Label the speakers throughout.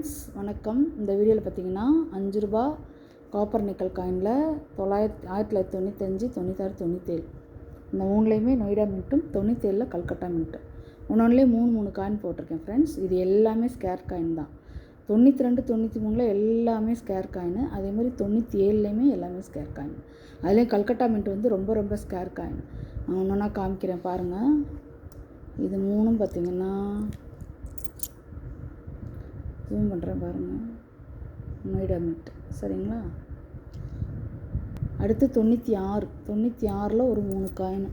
Speaker 1: Friends, வணக்கம். இந்த வீடியோவில் பார்த்தீங்கன்னா 5 ரூபா காப்பர் நிக்கல் காயினில் 1995, 96, 97 இந்த மூணுலேயுமே நொய்டா மின்ட்டும் 97ல் கல்கட்டா மின்ட்டும் ஒன்னொன்றுலேயே மூணு காயின் போட்டிருக்கேன் ஃப்ரெண்ட்ஸ். இது எல்லாமே ஸ்கேர் காயின் தான். 92, 93ல் எல்லாமே ஸ்கேர் காயின். அதே மாதிரி 97லேயுமே எல்லாமே ஸ்கேர் காயின். அதுலேயும் கல்கட்டா மின்ட் வந்து ரொம்ப ஸ்கேர் காயின். நான் ஒன்றா காமிக்கிறேன் பாருங்கள். இது மூணும் பார்த்திங்கன்னா ஜூம் பண்ணுறேன் பாருங்கள். நொய்டா மின்ட் சரிங்களா. அடுத்து 96ல் ஒரு 3 காயின்.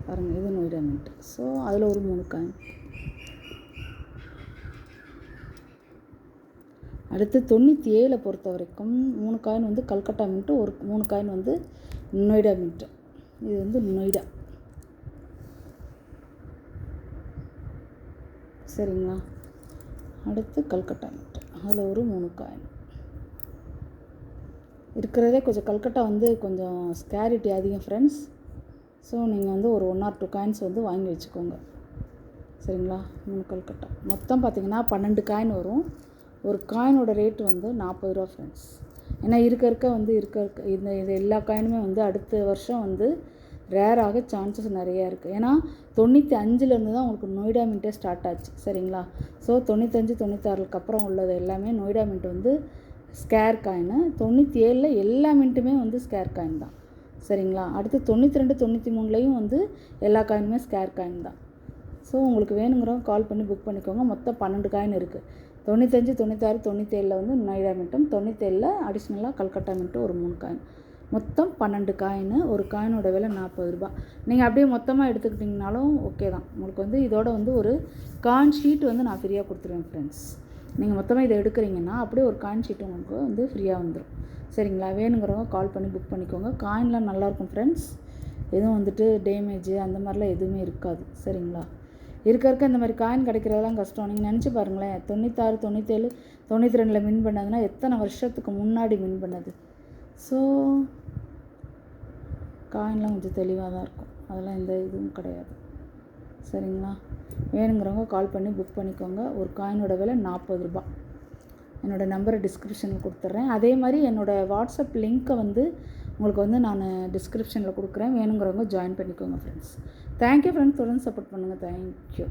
Speaker 1: பாருங்கள், இது நொய்டா மின்ட். ஸோ அதில் ஒரு 3 காயின். அடுத்து 97 பொறுத்த வரைக்கும் 3 காயின் வந்து கல்கட்டா மின்ட்டு, ஒரு 3 காயின் வந்து நொய்டா மின்ட்டு. இது வந்து நொய்டா சரிங்களா. அடுத்து கல்கட்டா மின்ட்டு, அதில் ஒரு 3 காயின் இருக்கிறதே. கொஞ்சம் கல்கட்டா வந்து கொஞ்சம் ஸ்கேரிட்டி அதிகம் ஃப்ரெண்ட்ஸ். ஸோ நீங்கள் வந்து ஒரு 1 or 2 காயின்ஸ் வந்து வாங்கி வச்சுக்கோங்க சரிங்களா. 3 கல்கட்டா மொத்தம் பார்த்திங்கன்னா 12 காயின் வரும். ஒரு காயினோட ரேட்டு வந்து 40 ரூபா ஃப்ரெண்ட்ஸ். ஏன்னா இருக்க இந்த எல்லா காயினுமே வந்து அடுத்த வருஷம் வந்து ரேராக சான்சஸ் நிறையா இருக்குது. ஏன்னா 95லேருந்து தான் உங்களுக்கு நொய்டா மின்ட்டே ஸ்டார்ட் ஆச்சு சரிங்களா. ஸோ 95, 96க்கு அப்புறம் உள்ளது எல்லாமே நொய்டா மின்ட் வந்து ஸ்கேர் காயின். 97ல் எல்லா மின்ட்டுமே வந்து ஸ்கேர் காயின் தான் சரிங்களா. அடுத்து 92, 93லேயும் வந்து எல்லா காயினுமே ஸ்கேர் காயின் தான். ஸோ உங்களுக்கு வேணுங்கிறவங்க கால் பண்ணி புக் பண்ணிக்கோங்க. மொத்தம் 12 காயின் இருக்குது. 95, 96, 97ல் வந்து நொய்டா மின்ட்டும், 97ல் அடிஷ்னலாக கல்கட்டா மின்ட்டும் ஒரு 3 காயின். மொத்தம் 12 காயின். ஒரு காயினோட விலை 40 ரூபா. நீங்கள் அப்படியே மொத்தமாக எடுத்துக்கிட்டிங்கனாலும் ஓகே தான். உங்களுக்கு வந்து இதோட வந்து ஒரு காயின் ஷீட் வந்து நான் ஃப்ரீயாக கொடுத்துருவேன் ஃப்ரெண்ட்ஸ். நீங்கள் மொத்தமாக இதை எடுக்கிறீங்கன்னா அப்படியே ஒரு காயின் ஷீட் உங்களுக்கு வந்து ஃப்ரீயாக வந்துடும் சரிங்களா. வேணுங்கிறவங்க கால் பண்ணி புக் பண்ணிக்கோங்க. காயின்லாம் நல்லாயிருக்கும் ஃப்ரெண்ட்ஸ். எதுவும் வந்துட்டு டேமேஜ் அந்த மாதிரிலாம் எதுவுமே இருக்காது சரிங்களா. இருக்க இந்த மாதிரி காயின் கிடைக்கிறதெல்லாம் கஷ்டம். நீங்கள் நினச்சி பாருங்களேன், 96, 97, 92ல் வின் பண்ணதுன்னா எத்தனை வருஷத்துக்கு முன்னாடி வின் பண்ணது. ஸோ காயின்லாம் கொஞ்சம் தெளிவாக தான் இருக்கும். அதெல்லாம் எந்த இதுவும் கிடையாது சரிங்களா. வேணுங்கிறவங்க கால் பண்ணி புக் பண்ணிக்கோங்க. ஒரு காயினோட விலை 40 ரூபா. என்னோடய நம்பரை டிஸ்கிரிப்ஷனில் கொடுத்துட்றேன். அதே மாதிரி என்னோடய வாட்ஸ்அப் லிங்க்கை வந்து உங்களுக்கு வந்து நான் டிஸ்கிரிப்ஷனில் கொடுக்குறேன். வேணுங்கிறவங்க ஜாயின் பண்ணிக்கோங்க ஃப்ரெண்ட்ஸ். Thank you friends. தொடர்ந்து சப்போர்ட் பண்ணுங்கள். தேங்க்யூ.